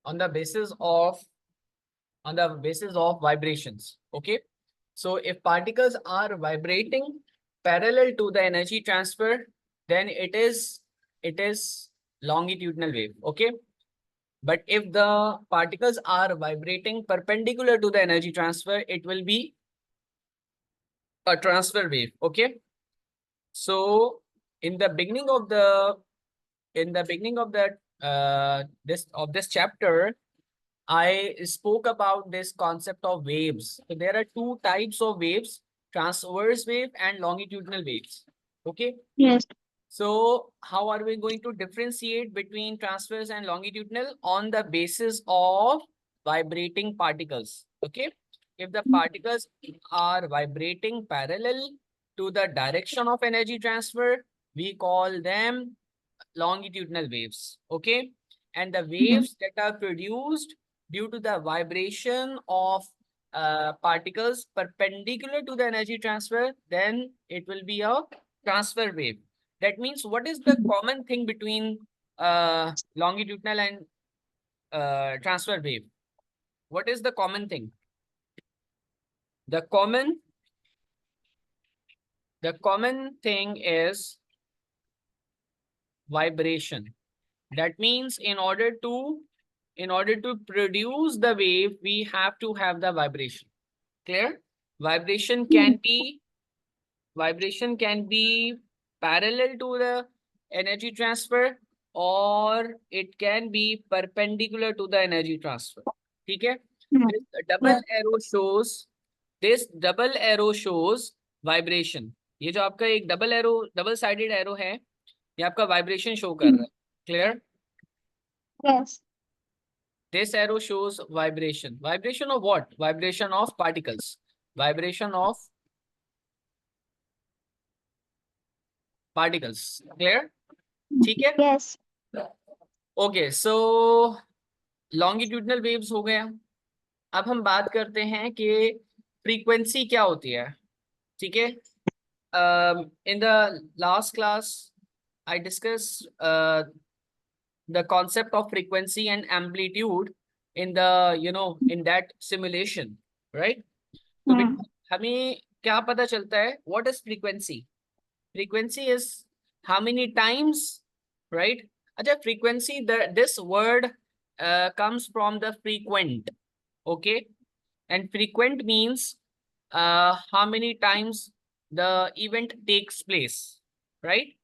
on the basis of vibrations. Okay, so if particles are vibrating parallel to the energy transfer, then it is longitudinal wave. Okay, but if the particles are vibrating perpendicular to the energy transfer, it will be a transfer wave. Okay, so in the beginning of the this chapter, I spoke about this concept of waves. So there are two types of waves: transverse wave and longitudinal waves. Okay, Yes. so how are we going to differentiate between transverse and longitudinal? On the basis of vibrating particles. Okay, if the particles are vibrating parallel to the direction of energy transfer, we call them longitudinal waves. Okay, and the waves that are produced due to the vibration of particles perpendicular to the energy transfer, then it will be a transfer wave. That means, what is the common thing between longitudinal and transfer wave? What is the common thing? The common thing is vibration. That means in order to produce the wave, we have to have the vibration. Clear? Vibration can be parallel to the energy transfer, or it can be perpendicular to the energy transfer. Okay? This double arrow shows vibration. ये जो आपका एक double sided arrow है, ये आपका vibration show कर रहा है. Clear? Yes. This arrow shows vibration. Vibration of what? Vibration of particles. Vibration of particles. Clear? ठीक है? Yes. Okay, so longitudinal waves हो गया. अब हम बात करते हैं कि फ्रीक्वेंसी क्या होती है. ठीक है? In the last class, I discussed the concept of frequency and amplitude in the in that simulation, right? तो हमें क्या पता चलता है? What is frequency? Frequency is how many times, right? अच्छा, frequency, this word comes from the frequent. Okay, and frequent means how many times the event takes place, right?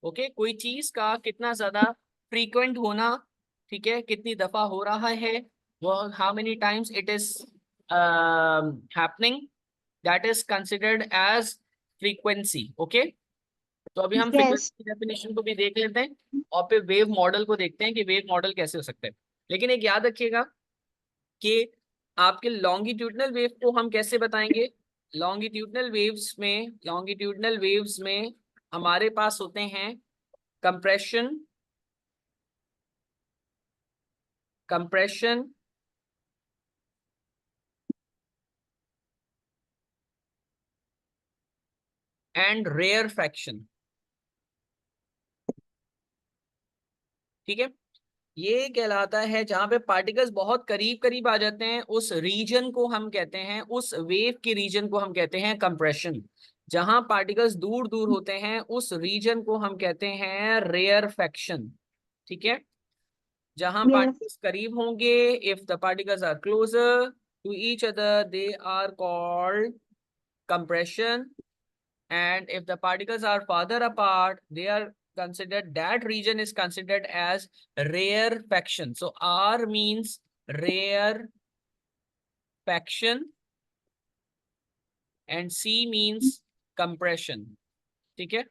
Okay, कोई चीज का कितना ज्यादा frequent होना, ठीक है, कितनी दफा हो रहा है, वो how many times it is happening, that is considered as frequency. Okay, तो अभी हम Yes. फ्रीक्वेंसी डेफिनेशन को भी देख लेते हैं और फिर वेव मॉडल को देखते हैं कि वेव मॉडल कैसे हो सकते हैं. लेकिन एक याद रखिएगा कि आपके लॉन्गिट्यूडनल वेव को हम कैसे बताएंगे. लॉन्गिट्यूडनल वेव्स में हमारे पास होते हैं कंप्रेशन एंड रेयरफेक्शन. ठीक है, ये कहलाता है जहां पे पार्टिकल्स बहुत करीब करीब आ जाते हैं, उस रीजन को हम कहते हैं, उस वेव के रीजन को हम कहते हैं कंप्रेशन. जहां पार्टिकल्स दूर दूर होते हैं, उस रीजन को हम कहते हैं रेयरफेक्शन. ठीक है, जहां Yes. पार्टिकल्स करीब होंगे, if the particles are closer to each other, they are called compression, and if the particles are farther apart, that region is considered as rarefaction. So R means rarefaction and C means compression. ठीक है,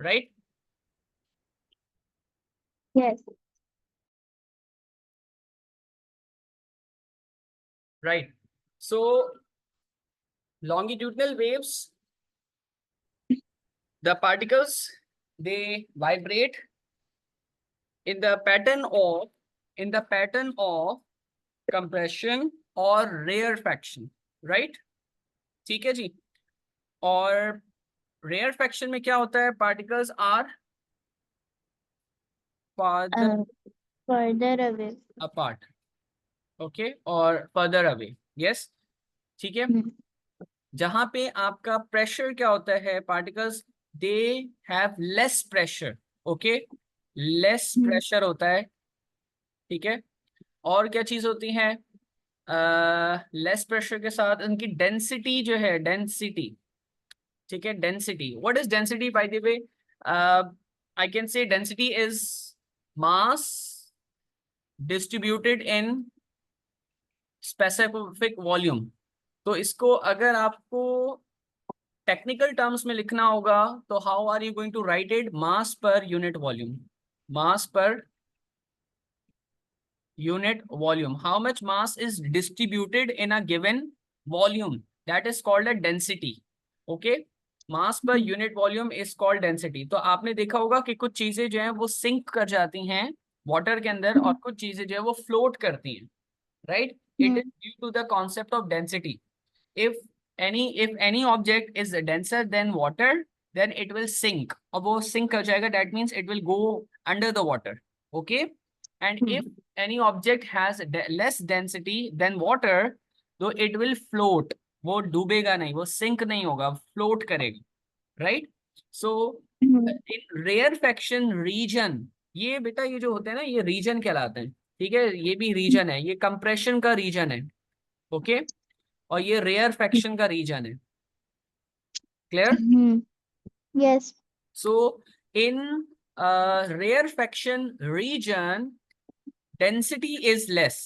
right? Yes. Right. So longitudinal waves, the particles, they vibrate in the pattern of compression or rarefaction, right? ठीक है जी. और rarefaction में क्या होता है? Particles are farther further away. apart, okay, और further away, yes, ठीक है। Hmm. जहां पे आपका प्रेशर क्या होता है, particles they have less pressure, okay, less Hmm. Pressure होता है, ठीक है। और क्या चीज होती है, लेस प्रेशर के साथ उनकी डेंसिटी जो है, डेंसिटी, ठीक है, density, what is density by the way, I can say density is mass distributed in specific volume. तो इसको अगर आपको टेक्निकल टर्म्स में लिखना होगा तो how are you going to write it, mass पर यूनिट वॉल्यूम, मास पर unit volume, how much mass is distributed in a given volume, that is called a density, okay, mass per unit volume is called density। तो आपने देखा होगा कि कुछ चीजें जो हैं वो सिंक कर जाती हैं वाटर के अंदर और कुछ चीजें जो है वो फ्लोट करती हैं, right, it is due to the concept of density. if any object is denser than water then it will sink, और वो sink कर जाएगा, that means it will go under the water, okay, and if any object has less density than water तो it will float, वो डूबेगा नहीं, वो sink नहीं होगा, float करेगा, right। so in rarefaction region, ये बेटा ये जो होते हैं ना ये region कहलाते हैं, ठीक है, ये भी region है, ये compression का region है, ओके, और ये rarefaction का region है, clear। Yes. So in rarefaction region, density is less.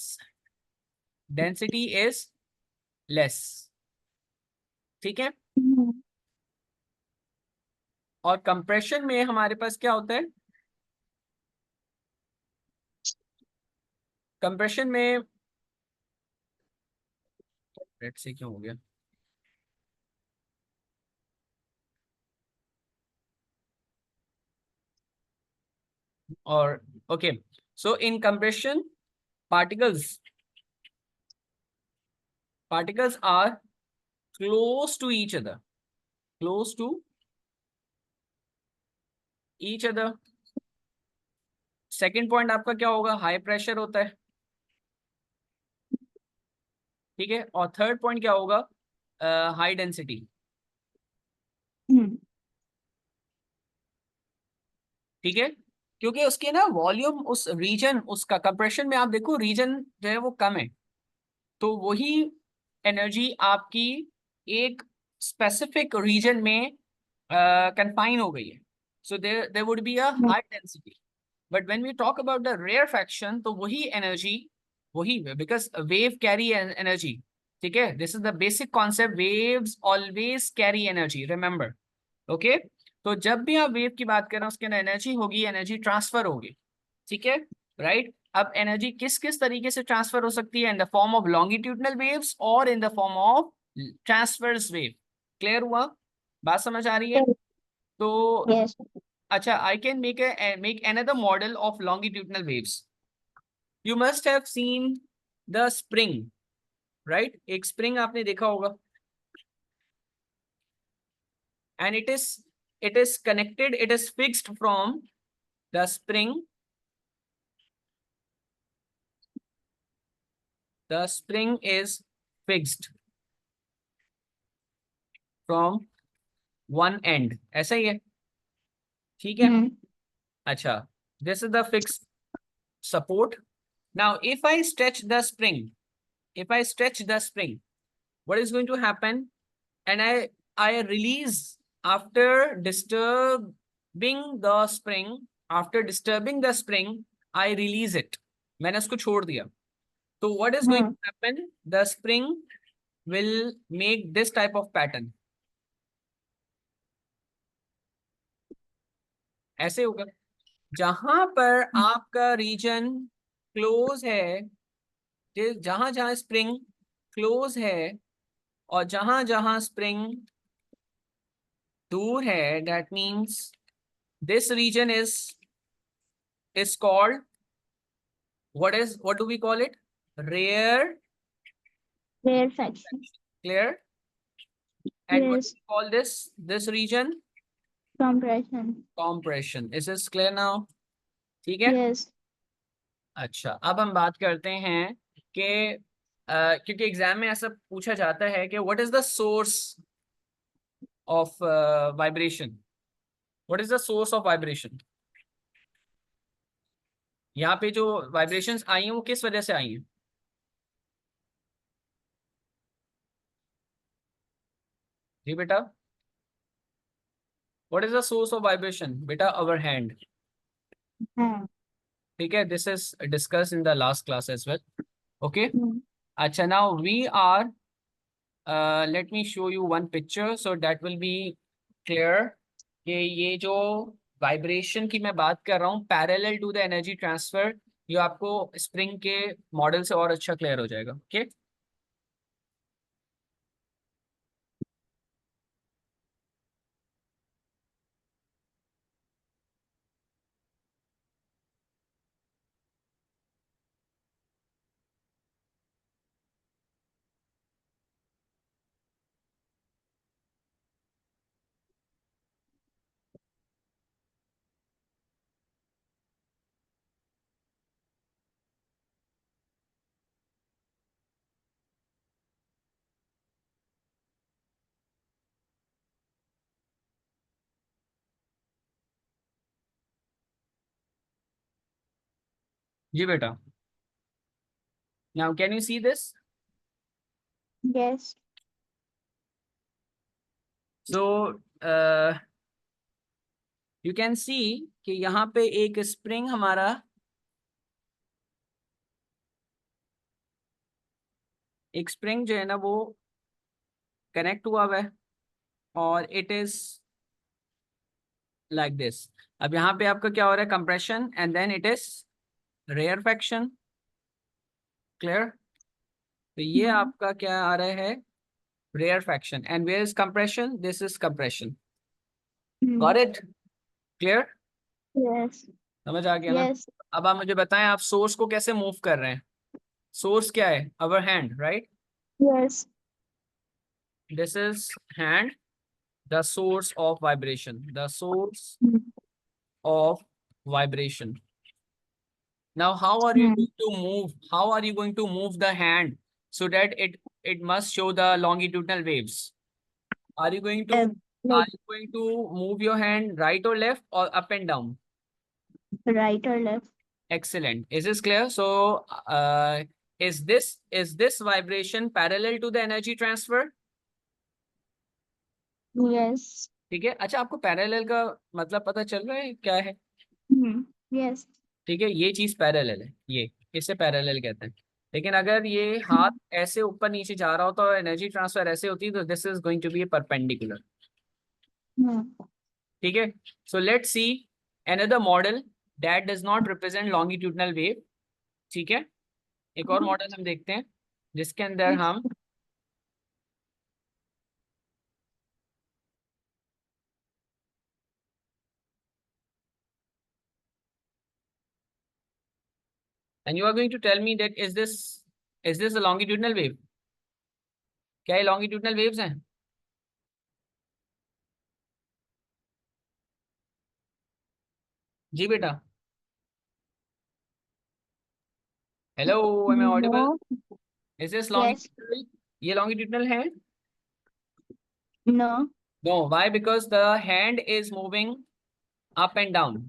Density is less. ठीक है। और compression में हमारे पास क्या होता है, compression में रेड से क्यों हो गया, और okay, so in compression particles are close to each other, close to each other। Second point आपका क्या होगा, हाई प्रेशर होता है, ठीक है, और थर्ड पॉइंट क्या होगा, हाई डेंसिटी, ठीक है, क्योंकि उसके ना वॉल्यूम, उस रीजन, उसका कंप्रेशन में आप देखो रीजन जो है वो कम है, तो वही एनर्जी आपकी एक स्पेसिफिक रीजन में कंफाइन हो गई है, so there would be a high density. But when we talk about the rarefaction तो वही एनर्जी, वही, बिकॉज वेव कैरी एनर्जी, ठीक है, this is the basic concept, waves always carry energy, remember, okay. तो जब भी आप वेव की बात करें उसके अंदर एनर्जी होगी, एनर्जी ट्रांसफर होगी, ठीक है, राइट। अब एनर्जी किस किस तरीके से ट्रांसफर हो सकती है, in the form of longitudinal waves और in the form of transverse wave, clear हुआ, बात समझ आ रही है। तो Yes. अच्छा, I can make another model of longitudinal waves. You must have seen the spring, right, एक स्प्रिंग आपने देखा होगा, and it is connected, it is fixed from the spring, the spring is fixed from one end, ऐसा ही है, ठीक है। अच्छा, this is the fixed support। now if I stretch the spring, if I stretch the spring, what is going to happen, and I release after disturbing the spring, after disturbing the spring I release it, मैंने उसको छोड़ दिया, तो what is going to happen, the spring will make this type of pattern, ऐसे होगा, जहां पर आपका रीजन क्लोज है, जहां जहां स्प्रिंग क्लोज है और जहां जहां स्प्रिंग दूर है, that means this region is called, what do we call it, rare Rarefaction. clear, and what do Yes. we call this region, Compression. compression, is this clear now, ठीक है। Yes. अच्छा, अब हम बात करते हैं कि क्योंकि एग्जाम में ऐसा पूछा जाता है कि what is the source of vibration, what is the source of vibration. यहाँ पे जो वाइब्रेशंस आई हैं वो किस वजह से आई हैं। जी बेटा, what is the source of vibration beta, our hand. हाँ. ठीक है, this is discuss in the last class as well. Okay. Hmm. अच्छा, now we are let me show you one picture so that will be clear कि ये जो vibration की मैं बात कर रहा हूँ parallel to the energy transfer, ये आपको स्प्रिंग के मॉडल से और अच्छा क्लियर हो जाएगा। ओके। जी बेटा, now can you see this. Yes. So you can see कि यहाँ पे एक स्प्रिंग हमारा एक स्प्रिंग जो है ना वो कनेक्ट हुआ हुआ है और इट इज लाइक दिस। अब यहाँ पे आपका क्या हो रहा है, compression and then it is rarefaction. Clear. तो ये Hmm. आपका क्या आ रहा है, rarefaction, and where is compression, this is compression. Hmm. Got it. Clear. Yes. समझ आ गया ना। Yes. अब आप मुझे बताएं आप सोर्स को कैसे मूव कर रहे हैं। सोर्स क्या है, our hand, right. Yes. This is hand, the source of vibration, the source Hmm. of vibration. Now, Hmm. how are you going to move the hand so that it must show the longitudinal waves? Are you going to are Like you going to move your hand right or left or up and down? right or left? Excellent. Is this clear? So, is this vibration parallel to the energy transfer? Yes. ठीक है। अच्छा, आपको parallel का मतलब पता चल रहा है क्या है। Hmm. Yes. ठीक है, ये चीज पैरेलल है, ये इसे पैरेलल कहते हैं। लेकिन अगर ये हाथ ऐसे ऊपर नीचे जा रहा हो तो एनर्जी ट्रांसफर ऐसे होती है, तो this is going to be perpendicular. Hmm. ठीक है। So let's see another model that does not represent longitudinal wave. ठीक है, एक और मॉडल हम देखते हैं जिसके अंदर हम and you are going to tell me that is this a longitudinal wave. क्या ये लॉन्गिट्यूडनल वेव्स हैं। जी बेटा, hello, am I audible. No. Is this Yes. Longitudinal, ये लॉन्गिट्यूडनल है। No. No, why? Because the hand is moving up and down,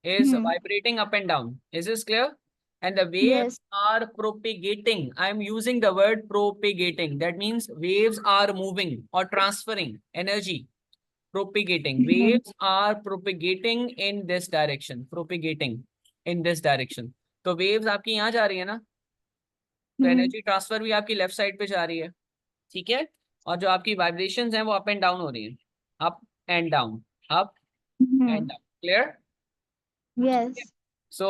is Hmm. vibrating up and down. Is this clear? And the waves Yes. are propagating. I am using the word propagating. That means waves are moving or transferring energy. Propagating. Hmm. Waves are propagating in this direction. Propagating in this direction. तो waves आपकी यहाँ जा रही है ना, तो Hmm. Energy transfer भी आपकी लेफ्ट साइड पे जा रही है। ठीक है। और जो आपकी वाइब्रेशंस हैं वो अप एंड डाउन हो रही हैं, up and down, up Hmm. And down. Clear. Yes. So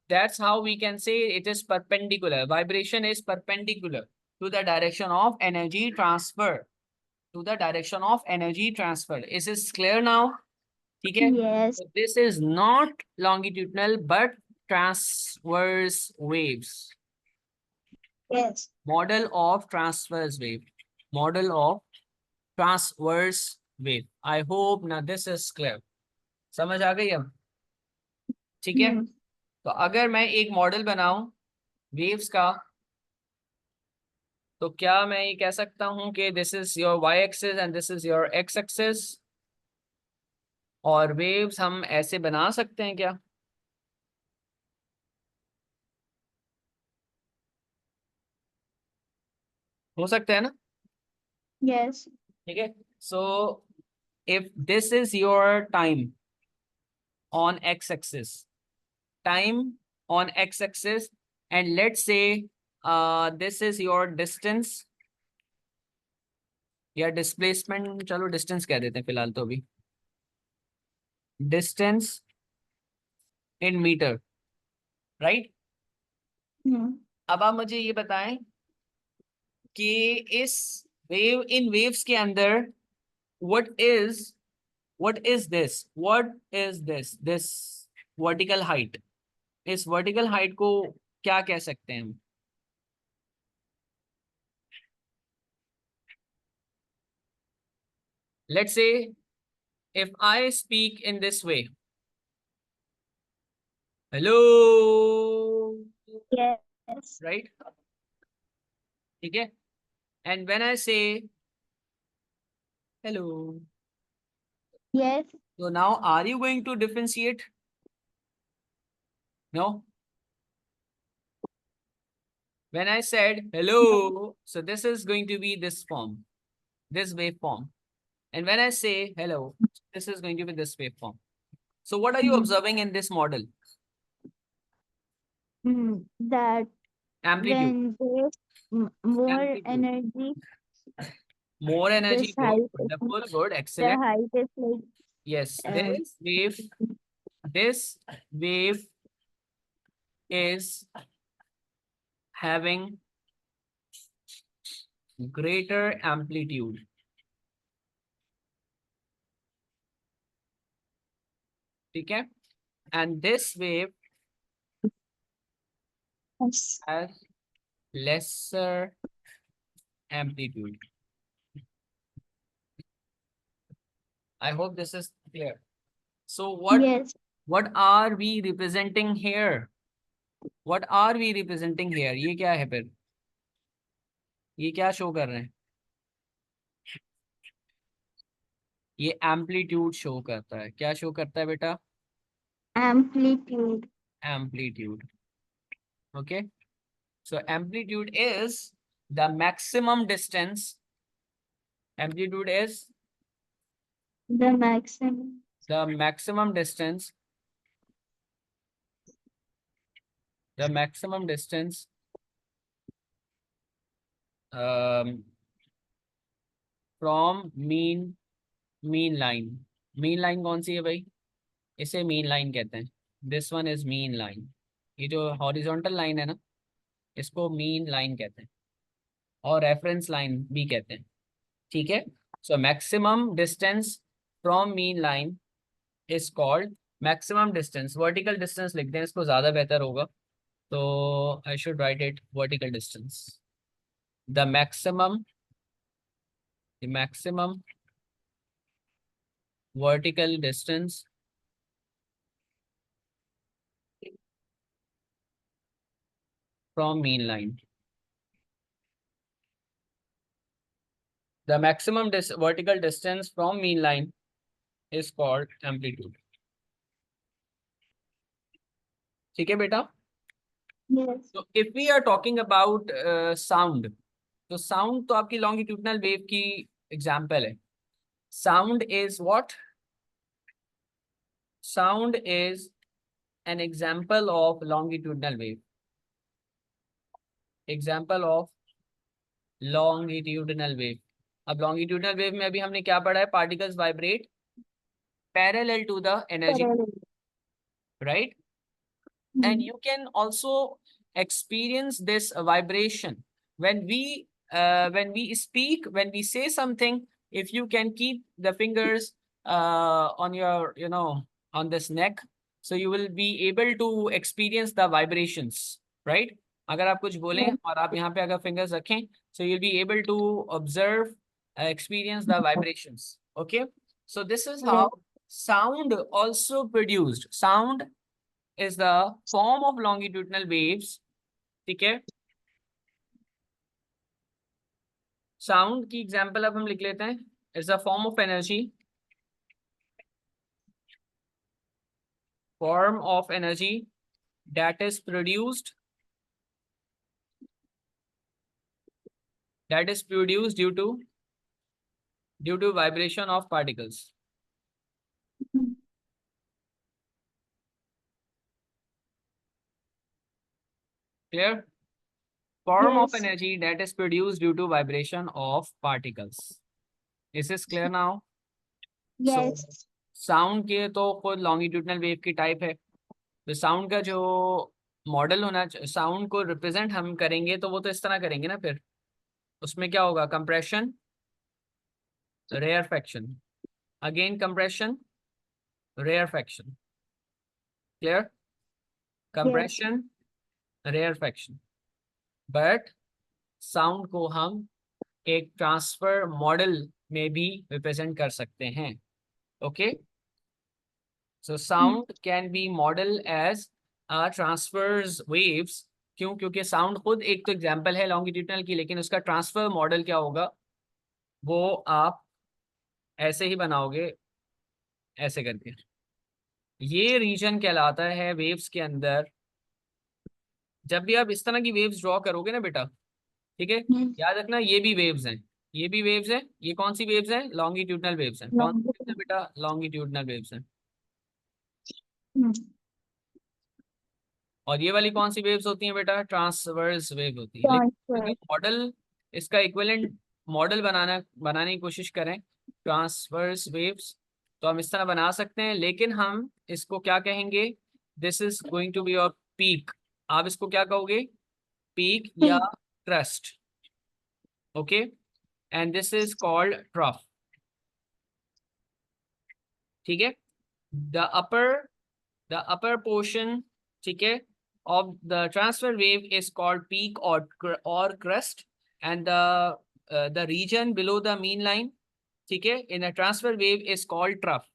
that's how we can say it is perpendicular, vibration is perpendicular to the direction of energy transfer, to the direction of energy transfer. Is clear now. ठीक है। Yes. This is not longitudinal but transverse waves. Yes. Model of transverse wave, model of transverse wave. I hope ना this is clear. समझ आ गई अब। ठीक है। हम्म, तो अगर मैं एक मॉडल बनाऊं वेव्स का, तो क्या मैं ये कह सकता हूं कि this is your Y axis and this is your X axis, और वेव्स हम ऐसे बना सकते हैं क्या? हो सकता है ना? yes, ठीक है। So if this is your time on x axis, time on x-axis, and let's say this is your distance या displacement, चलो distance कह देते हैं फिलहाल तो अभी, distance in meter, right? हम्म, अब आप मुझे ये बताएं कि इस इन वेव्स के अंदर what is this vertical height, इस vertical height को क्या कह सकते हैं हम? Let's say if I speak in this way, hello, yes, right? ठीक है। And when I say hello, yes, so now are you going to differentiate? No. When I said hello, so this is going to be this form, this waveform. And when I say hello, this is going to be this waveform. So what are you observing in this model? that Amplitude. when there's more Amplitude. energy, More energy. this Good. height is, Wonderful. Good. the Excellent. height is like, Yes. uh, This wave is having greater amplitude. ठीक है? And this wave yes, has lesser amplitude. I hope this is clear. So yes, what are we representing here? What are we representing here? ये क्या है फिर? ये क्या show कर रहे हैं? ये एम्पलीट्यूड शो करता है। क्या शो करता है बेटा? amplitude, Amplitude. Okay. So amplitude is the maximum distance. Amplitude is the maximum, the maximum distance. The maximum distance from mean line. mean line कौन सी है भाई? इसे mean line कहते हैं। This one is mean line. ये जो horizontal line है ना, इसको mean line कहते हैं, और reference line भी कहते हैं। ठीक है। So maximum distance from mean line is called maximum distance. Vertical distance लिख दें, इसको ज्यादा बेहतर होगा। तो I should write it vertical distance. The maximum vertical distance from mean line. The maximum vertical distance from mean line is called amplitude. ठीक है बेटा? yes, So if we are talking about sound, तो sound तो आपकी longitudinal wave की example है। Sound is what? Sound is an example of longitudinal wave. Example of longitudinal wave. अब longitudinal wave में अभी हमने क्या पढ़ा है? Particles vibrate parallel to the energy, parallel. right? And you can also experience this vibration when we speak, when we say something. If you can keep the fingers on your, on this neck, so you will be able to experience the vibrations, right? अगर आप कुछ बोलें Yes, और आप यहाँ पे अगर fingers रखें, so you'll be able to observe, experience the vibrations. Okay, so this is how yes, sound also produced. Sound is the form of longitudinal waves. ठीक है, साउंड की एग्जांपल अब हम लिख लेते हैं. Is the form of energy, form of energy that is produced due to vibration of particles. Clear? Form of Yes. energy that is produced due to vibration of particles. Is this clear now? So Yes. Sound के तो खुद longitudinal wave की type है. तो sound का जो model होना, sound को रिप्रेजेंट हम करेंगे तो वो तो इस तरह करेंगे ना. फिर उसमें क्या होगा? Compression, rarefaction, again compression, rarefaction. Clear? Yes. Compression, rarefaction. But sound को हम एक ट्रांसफर मॉडल में भी रिप्रेजेंट कर सकते हैं. Okay, so sound can be model as transverse waves. क्यों? क्योंकि साउंड खुद एक तो एग्जांपल है लॉन्गिट्यूडनल की, लेकिन उसका ट्रांसफर मॉडल क्या होगा वो आप ऐसे ही बनाओगे, ऐसे करके. ये रीजन कहलाता है वेव्स के अंदर. जब भी आप इस तरह की वेव्स ड्रॉ करोगे ना बेटा, ठीक है, Hmm. याद रखना ये भी वेव्स हैं, ये भी वेव्स हैं. ये कौन सी वेव्स हैं? लॉन्गिट्यूडनल वेव्स हैं. कौन सी waves हैं Longitudinal. बेटा? लॉन्गिट्यूडनल वेव्स हैं. Hmm. और ये वाली कौन सी वेव्स होती हैं बेटा? ट्रांसवर्स वेव होती है. लेकिन Transfer. मॉडल, इसका इक्विवेलेंट मॉडल बनाने की कोशिश करें ट्रांसवर्स वेव्स, तो हम इस तरह बना सकते हैं. लेकिन हम इसको क्या कहेंगे? This is going to be your peak. आप इसको क्या कहोगे? पीक या Peak. Crest. Okay, and this is called trough. ठीक है, द अपर पोर्शन, ठीक है, of the transfer wave is called peak or crest, and the region below the mean line, ठीक है, in a transfer wave is called trough.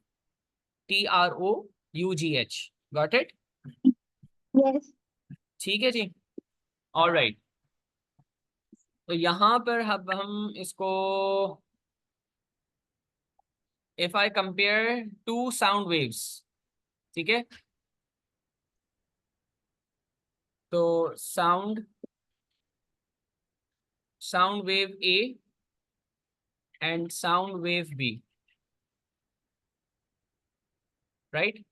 TROUGH. Got it? Yes. ठीक है जी. All right. तो यहाँ पर हम इसको, if I compare two sound waves, ठीक है, तो sound wave A and sound wave B, right?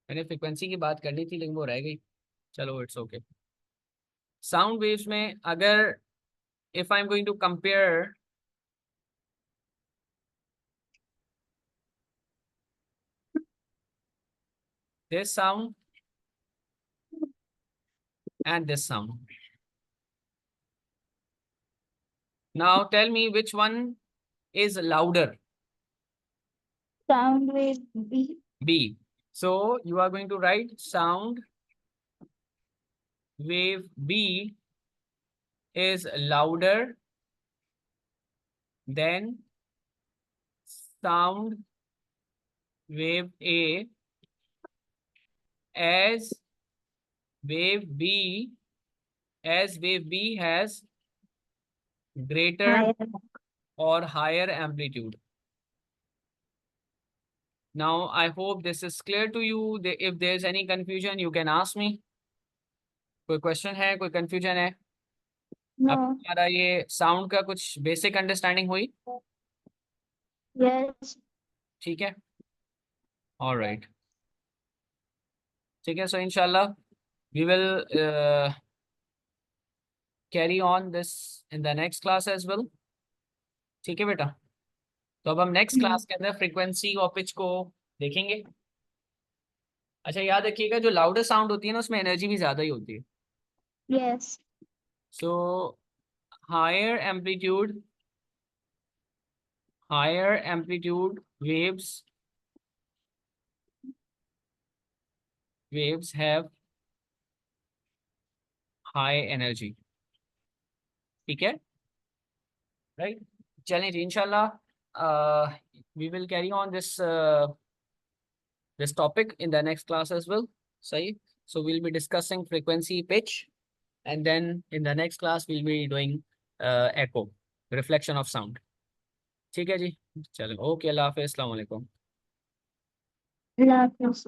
मैंने फ्रीक्वेंसी की बात करनी थी लेकिन वो रह गई. चलो, इट्स ओके. साउंड वेव्स में अगर if I am going to compare this sound and this sound, now tell me which one is louder. Sound wave B. B. So you are going to write sound wave B is louder than sound wave A, as wave B has greater Higher. or higher amplitude. Now I hope this is clear to you. If there's any confusion you can ask me. कोई question है, कोई confusion है? अब No. हमारा ये sound का कुछ basic understanding हुई? Yes. ठीक है, ऑलराइट. ठीक है, सो इंशाल्लाह we will carry on this in the next class as well. ठीक है बेटा, तो अब हम नेक्स्ट Hmm. क्लास के अंदर फ्रीक्वेंसी और पिच को देखेंगे. अच्छा, याद रखिएगा जो लाउडर साउंड होती है ना उसमें एनर्जी भी ज़्यादा ही होती है. Yes. So higher amplitude waves have high energy. ठीक है, राइट. चलें जी, इंशाल्लाह we will carry on this this topic in the next class as well. Sahi? So we'll be discussing frequency, pitch, and then in the next class we'll be doing echo, reflection of sound. ठीक है जी, चलो okay, अल्लाह हाफिज़, अस्सलाम वालेकुम। Allah Hafiz.